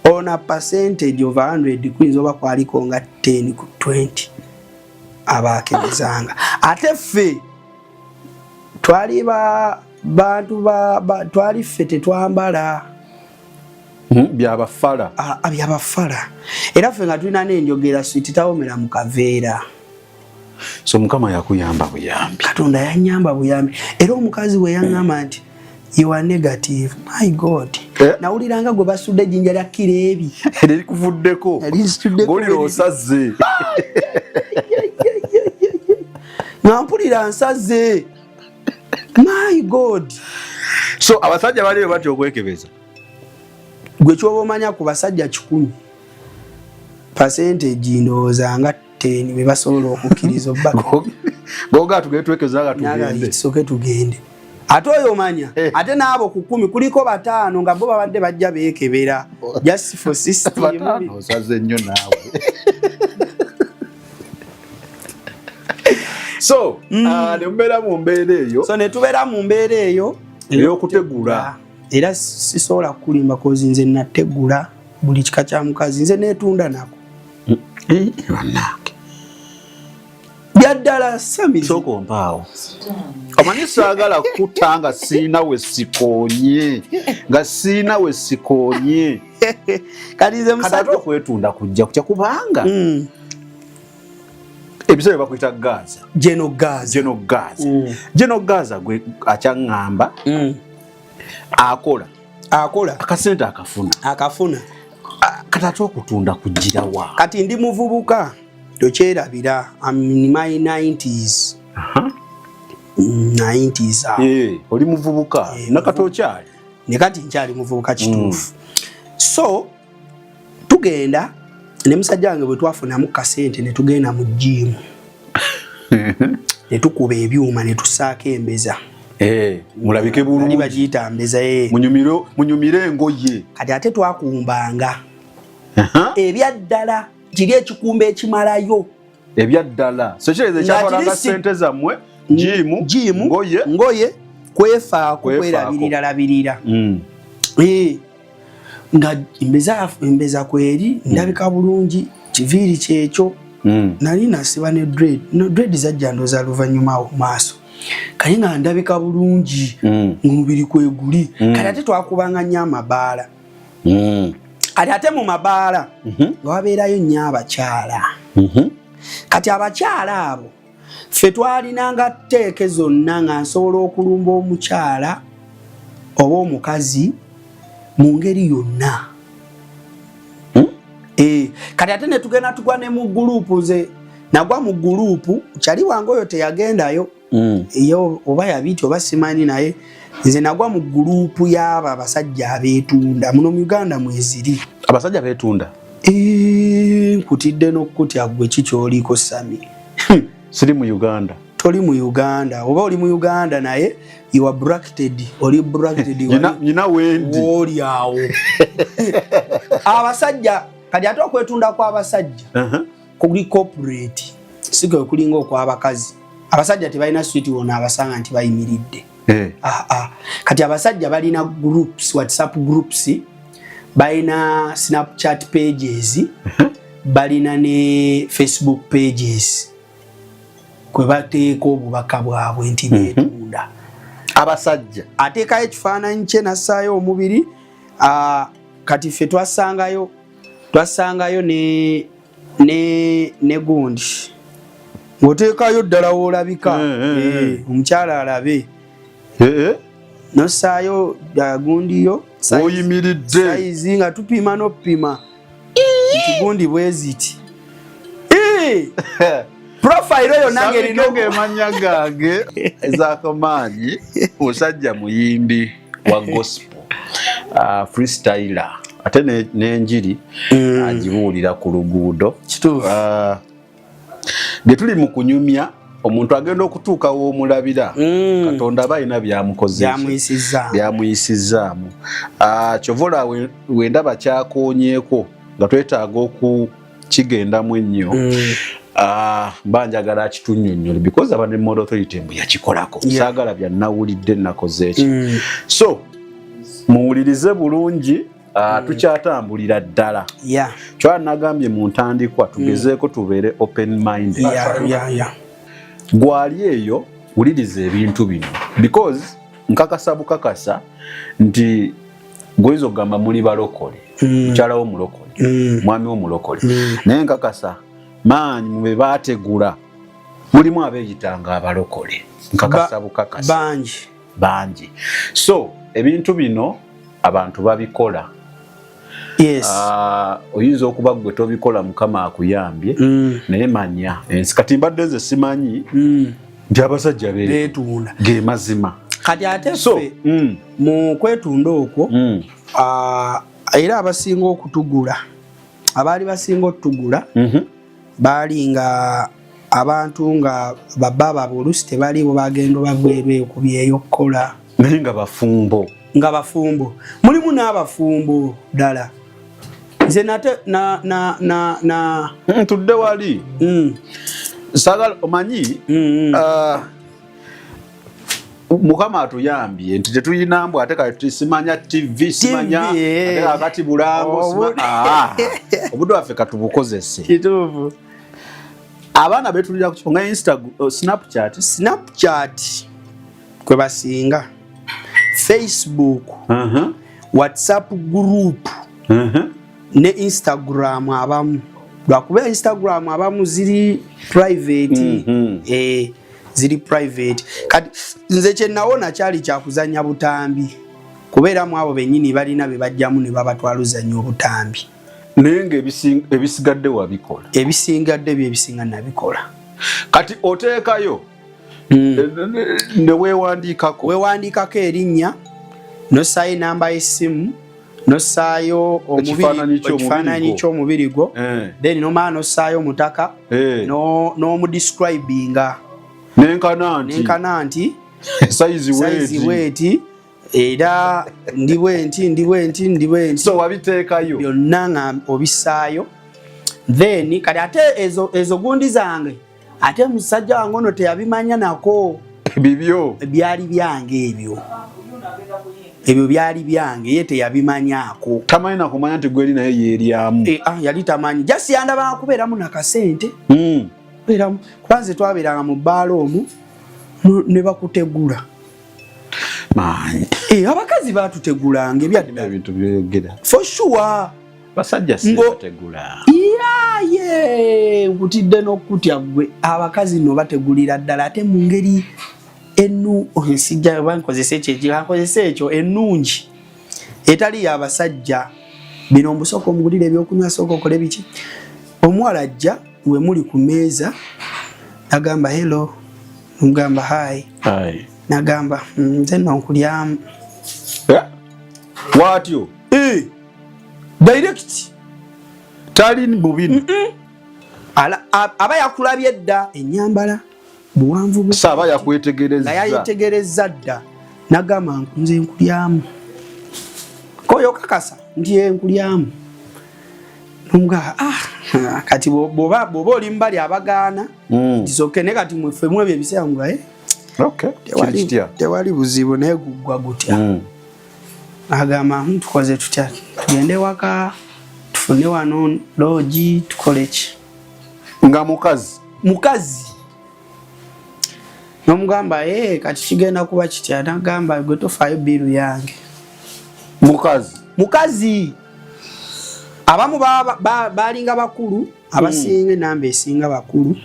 ona percentage of 100 kuyinza oba kwaliko nga 10 ku 20 abakebezanga ate ffe twali bantu twali ffe tetwambala byabafala byabafala era ffe nga tulina n'enjogera switi tawomera mu kaveera so mukama yakuyamba buyambi Katonda yanyamba buyambi era omukazi we yaŋŋamba nti you are negative my God nawuliranga gwe basudde ejjinja lya kireebi erikuvuddeko ng'olira osaze nampulira nsaze my God so abasajja baliyo batya okwekebeza gwe kyoba omanya ku basajja 10 percentage ndowooza nga 10 be basobola okukkiriza goga tugende twekebeza nga tugende ate oyo omanya ate n'abo ku 10 kuliko 5 nga bo babadde bajja beekebera just for system osaze nnyo naawe so nemubeera mu mbeera eyo so netubeera mu mbeera eyo ey'okutegula era sisobola kulimba kozi nze nategula buli kika kya mukazi nze neetunda nako byaddala Samizi sokompaawo omanyi saagala kutanga siina we sikonye nga siina we sikonye kati nze musato kwetunda kujja kutya kubanga ebiseera bakuyita Gaza Geno Gaza gwe akyaŋŋamba akola akasente akafuna kati ate okutunda kugira wa kati ndi muvubuka tokyerabira in my 90s oli muvubuka nakati okyali ne kati nkyali muvubuka kituufu so tugenda ne musajja wange bwe twafunamu kasente ne tugenda mu gym ne tukuba ebyuma ne tusaako embeza mulabike bulungi bagiyita mbeza munyumire engoye kati ate twakumbanga ebyaddala kiri ekikumba ekimalayo ebyaddala so kireze ekyakolanga sente zammwe jimu ngoye kwefaako kwerabirira nga embeza kweri ndabika bulungi kiviiri kyekyo nali nasiba ne dread zajja ndoza luvannyuma mu maaso kali nga ndabika bulungi ng'omubiri kweguli kati ate twakubanga nnyo amabaala ate mu mabaala nga wabeerayo nnyo abakyala kati abakyala abo ffe twalinanga tteeke zonna nga nsobola okulumba omukyala oba omukazi mu ngeri yonna. Kati ate ne tugenda tugwa ne mu gurupu nze nagwa mu gurupu kyali wange oyo teyagendayo yo oba yabiti oba simanyi naye nze nagwa mu gurupu y'abo abasajja abeetunda muno mu Uganda mweziri abasajja beetunda nkutidde n'okutya gwe kikyoliko Sami. Siri mu Uganda. Toli mu Uganda oba oli mu Uganda naye you are bracketed oli bracketed nyina wendi oli awo abasajja kati ate okwetunda kw'abasajja kuli corporate sigo kulinga okw'abakazi abasajja tebalina street wona abasanga nti bayimiridde kati abasajja balina groups WhatsApp groups balina Snapchat pages balina ne Facebook pages kwe bateeka obubaka bwabwe nti beetunda abasajja ateekayo ekifaananyi kye nassaayo omubiri kati ffe twasangayo ne gundi ng'oteekayo ddala woolabika omukyala alabe nossaayo gundiyo oyimiridde sayizi nga tupima n'opima nti gundi bweziti profile yo nange linoge emanya gange ez'akamaanyi musajja muyimbi wa gospel freestyler ate n'enjiri agibuulira ku luguudo bye tuli mu kunyumya omuntu agenda okutuuka w'omulabira Katonda aba alina byamuyisizaamu kyovola wendaba kyakoonyeeko nga twetaaga okukigendamu ennyo banjagala akitunnyonnyole because aba ne Model Authority mbu yakikolako saagala byannawulidde nakoze eki so muwulirize bulungi tukyatambulira ddala kyanagambye mu ntandikwa tugezeeko tubeere open minded gwali eyo wuliriza ebintu bino because nkakasa bukakasa nti goyinza okugamba muli balokole mukyala w'omulokole mwami w'omulokole naye nkakasa maanyi mube baategula mulimu abeeyitanga abalokole nkakasa bukakasa bangi so ebintu bino abantu babikola oyinza okuba gwe tobikola Mukama akuyambye naye manya ensi kati mbadde nze simanyi nti abasajja beetunda ge mazima kati ate ffe mu kwetunda okwo era abasinga okutugula abaali basinga otugula baali nga abantu nga bababa oluusi tebaliiwo bagenda babweru ku byeyokukola naye nga bafumbo mulimu n'abafumbo ddala nze nate tudde wali sagala omanyi Mukama atuyambye nti tetuyina mbw ate kati simanya TV simanya ate akati bulango obudde waffe katubukozese kituufu abaana betulira ku kifonga Snapchat kwe basinga Facebook WhatsApp group ne Instagram abamu lwakuba Instagram abamu ziri private ziri private kati nze kye nawona kyali kyakuzanya butambi kubeeramu abo bennyini balina be bajjamu ne babatwaluzanya obutambi naye nga ebisigadde wabikola ebisingadde byebisinga nabikola kati oteekayo ne weewandiikako erinnya nossaayo namba y'essimu nossaayo ekifaananyi ky'omubiri gwo then nomala nossaayo omutaka n'omudescribinga nenkana nti size weti era ndi bwenti so wabiteekayo byonna nga obisaayo then kati ate ezo gundi zange ate musajja wange ono teyabimanya nako bibyo byali byange ebyo byali byange ye teyabimanyaako tamanyi nakumanya nti gweri naye yeeryamu yali tamanyi jasi yandaba kubeeramu nakasente kubanze twabeeranga mu bbaala omwo ne bakutegula manyi abakazi batutegulanga ebintu byogera for sure basajja si bategula aye nkutidde n'okutya gwe abakazi no bategulira ddala ate mu ngeri ensijja bankozesa ekyo ennungi etali y'abasajja bino mbusooka omugulira ebyokunywa sooka okole biki omuwala ajja we muli ku meeza nagamba hello nomugamba hi nagamba nze nno nkulyamu watyo direct tali mubino aba yakulabye dda ennyambala buwanvu bwe saba yakwetegereza yayetegereza dda nagamba nze nkulyamu koyo kakasa nti nkulyamu nomugamba kati boba oli mbali abagaana kisoke ne kati mwefe mwebyo ebiseera ngulaye tewali buzibu naye gugwa gutya agamba tukoze tutya tugende waka tufune wano loji tukole ki nga mukazi nomugamba kati kigenda kuba kitya nagamba gwe tofaayo biru yange mukazi abamu balinga bakulu abasinga enamba esinga bakulu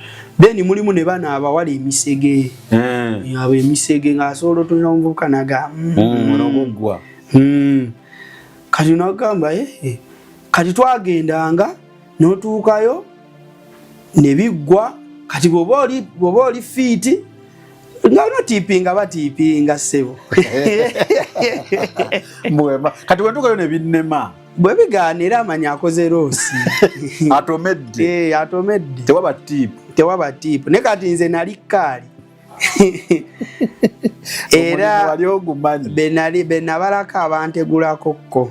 then mulimu ne bana abawala emisege abo emisege ng'asobola otunira omuvubuka nagamba kati nagamba kati twagendanga n'otuukayo ne biggwa kati bw'oba oli fiiti nga notipinga batipinga ssebo kati wetuukayo ne binnema bwe bigaanira amanya akoze roosi atomedde tewaba tiipu ne kati nze nali kaali era benabalako abantegulakokko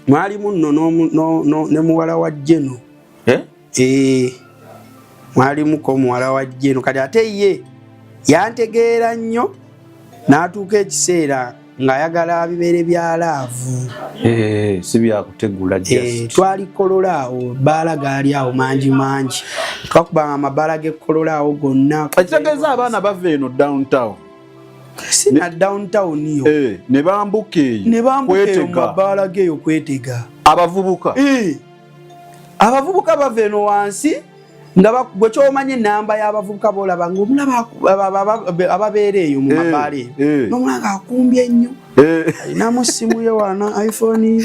mwalimu nno ne muwala wa Jeno mwalimuko muwala wa Jeno kati ate ye yantegeera nnyo n'atuuka ekiseera ng'ayagala bibeere bya laavu si byakutegula twali kolola awo baala gaali awo mangi twakubanga amabaala g'ekolola awo gonna ekitegeeza abaana bava eno downtown sina downtown yo ne bambuka eyo mabaala geeyo kwetega abavubuka bava eno wansi nga bwe kyomanye enamba y'abavubuka boolaba ng'omulaba ababeera eyo mu mabaala eyo n'omulanga akumbye ennyo alinamu simu ye wana iPhone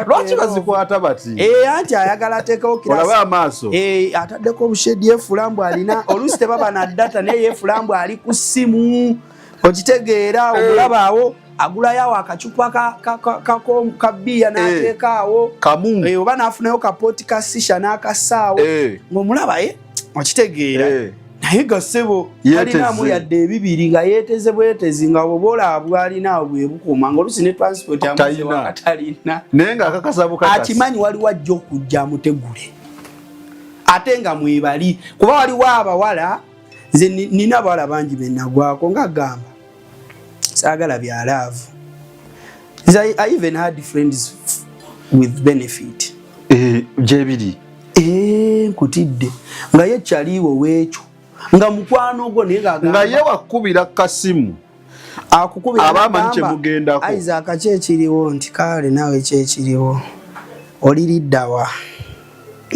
lwaki bazikwata bati anti ayagala ateekawo olaba amaaso ataddeko obushedi yefulambu alina oluusi tebaba na data naye yefulambu ali ku simu okitegeera omulaba awo agulayo awo akacupa ka bbiya n'ateeka awo oba n'afunayo kapooti ka sisha n'akasaawo ng'omulaba okitegeera naye gasebo talinamu yadde ebibiri nga yeeteze bwetezi nga bwoba bwalina awo bwe bukuuma ng'oluusi ne transport yamukatalina naye ng'akakasa bukakasi akimanyi waliwo ajja okujja amutegule ate nga mwebali kuba waliwo abawala nze nina abawala bangi bennagwako nga gamba saagala bya love. I even had friends with benefit. Jebidi. Nkutidde. Nga ye chaliwo wecho. Nga mukwano gwo ne gagamba. Nga ye wakubira kasimu. Akukubira abamanyi mugendako. Isaac kyekiriwo nti kale nawe kyekiriwo. Oliriddawa.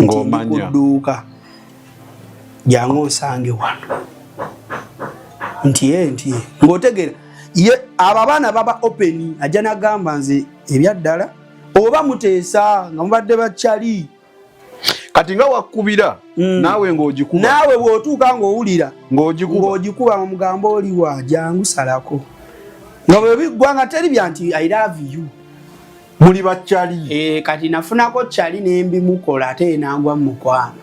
Ngomanya. Kuduka. Jango nsange wano. Nti ngotegera ye ababana baba open ajana gamba nze ebyaddala oba muteesa nga mubadde bachali kati nga wakubira nawe ng'ogikuba nawe bw'otuuka ng'owulira ng'ogikuba mu mugambo oli wa jangu salako nga bwe biggwa nga teri bya nti I love you muli bachali kati nafunako chali nembimukola ate nangwa mu mukwano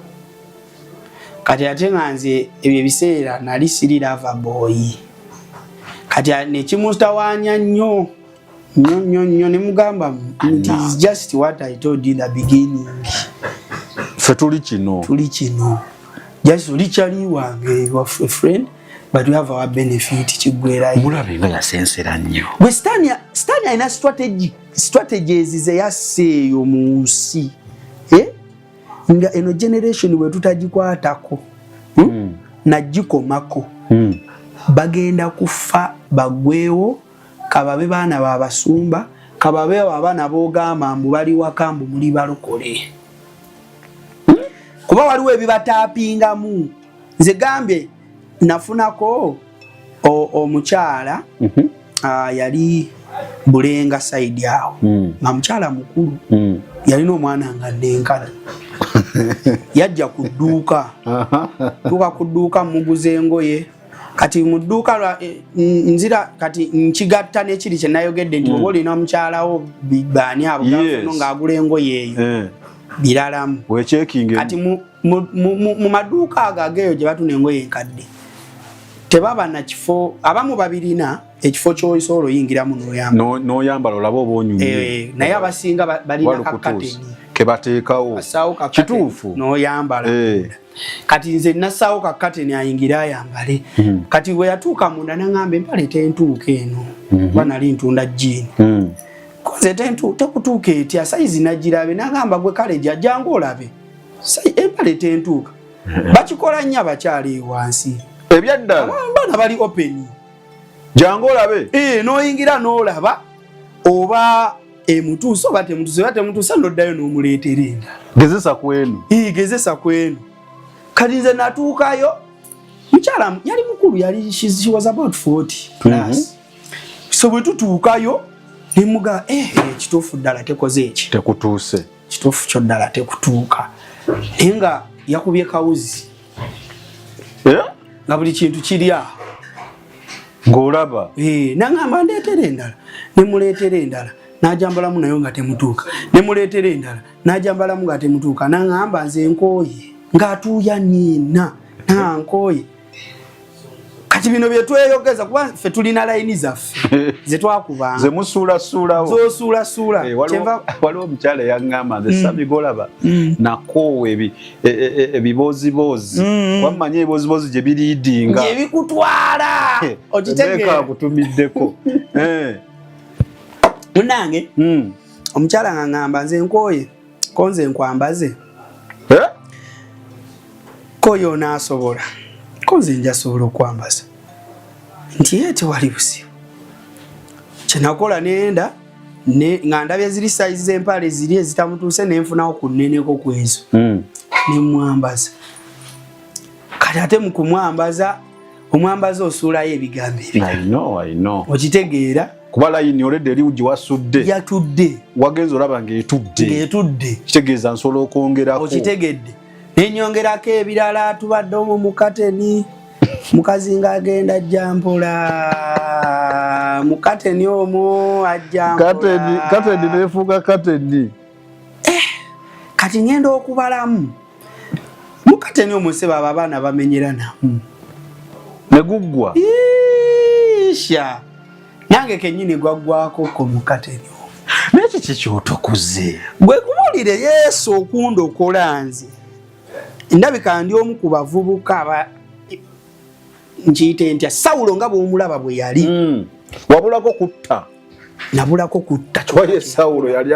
kati ate nga nze ebyo ebiseera nali siri lava boy kati nekimutawaanya nnyo ne mugamba it is just what I told you in the beginning. Fe tuli kino just olichali wange you are a friend but we have our benefit kigwera mulabe nga yasensera nnyo we Stania ina strategies ze yaseeyo mu nsi nga eno generation we tutagikwatako nagikomako bagenda kufa bagwewo kababe baana babasumba kababe abaana bogamba mbu bali wakambu muli balokole kuba waliwo ebibatapingamu. Nze gambye nafunako omukyala yali Bulenga side awo nga mukyala mukulu yalina omwana nga nenkana yajja ku dduuka tuka ku dduuka muguze engoye kati mu dduuka nzira kati nkigatta n'ekiri kye nayogedde nti oba olina omukyalawo baani abo ng'agula engoye eyo biralamu kati mu maduuka ago ageeyo gye batuna engoye enkadde tebaba na kifo abamu babirina ekifo ky'oyisoolo oyingiramu n'oyambala olaba oba onyumye naye abasinga balina kakateni kebateekawo kituufu n'oyambala kati nze nasaawo kakateni ayingira ayambale kati bwe yatuuka munda naŋŋamba empale tentuuka eno kuba nali ntunda jjiini koze tekutuuka etya sayizi nagirabe naŋŋamba gwe kale jjangu olabe empale tentuuka bakikola nnyo abakyala ewansi ebyaddala bana bali open jangu olabe n'oyingira n'olaba oba emutuusa oba temutuusa n'oddayo n'omuleetera endala gezesa kwenu kati nze natuukayo mukyala yali mukulu she was about 40 plus so bwe tutuukayo nemuga ekituufu ddala tekoze eki tekutuuse kituufu kyo ddala tekutuuka naye nga yakubye kawuzi nga buli kintu kiri awo ng'olaba naŋŋamba ndeetera endala nemuleetera endala n'ajambalamu nayo nga temutuuka nemuleetera endala n'ajambalamu nga temutuuka naŋŋamba nze nkooye ng'atuuya nina nankooye kati bino bye tweyogeza kuba ffe tulina layini zaffe ze twakubanga ze musuulasuulawo zosuulasuula waliwo omukyala eyaŋŋamba nze sabigolaba nakoowa ebiboozibozi wamanya ebiboozibozi gye biriidinga gye bikutwala okitegeera kutumiddeko munange omukyala ng'aŋŋamba nze nkooye ko nze nkwambaze koyo onaasobola ko nze njasobola okwambaza nti ye tewali busibu kyenakola nenda nga ndabye ziri sayizi z'empale ziri ezitamutuuse nenfunawo ku nneneko ku ezo nemwambaza kati ate mu kumwambaza omwambaza osuulayo ebigambo ebyo okitegeera kuba layini olede eri gye wasudde yatudde wagenza olaba ng'etudde kitegeeza nsobola okwongerako okitegedde nenyongerako ebirala tubadde omwo mu kateni mukazi ng'agenda ajjampola mu kateni omwo ajjampola kateni neefuuka kateni kati ngenda okubalamu mu kateni omwo se baba abaana bamenyera namu ne guggwa isha nange kennyini gwaggwako ko mu kateni omwo naye kiki kyotokuze gwe kubuulire Yesu okundokola nze ndabika ndi omu ku bavubuka nkiyite ntya Sawulo nga bw'omulaba bwe yali wabulako kutta nabulako kutta kyoye Sawulo yali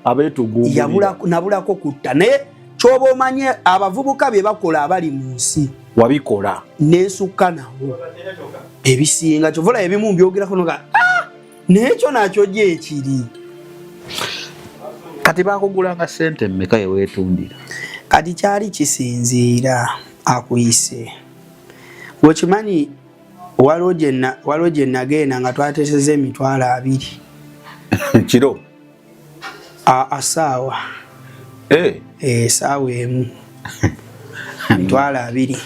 abeetugumbulira nabulako kutta naye kyoba omanye abavubuka bye bakola abali mu nsi wabikola neesukka nawo ebisinga kyovula ebimu mbyogerako noga n'ekyo nakyo gye ekiri kati bakugulanga ssente mmeka yeweetundira kati kyali kisinziira akuyise wekimanyi waliwo gye nagenda nga twateeseza emitwalo 2 kiro asaawa esaawa emu emitwalo 2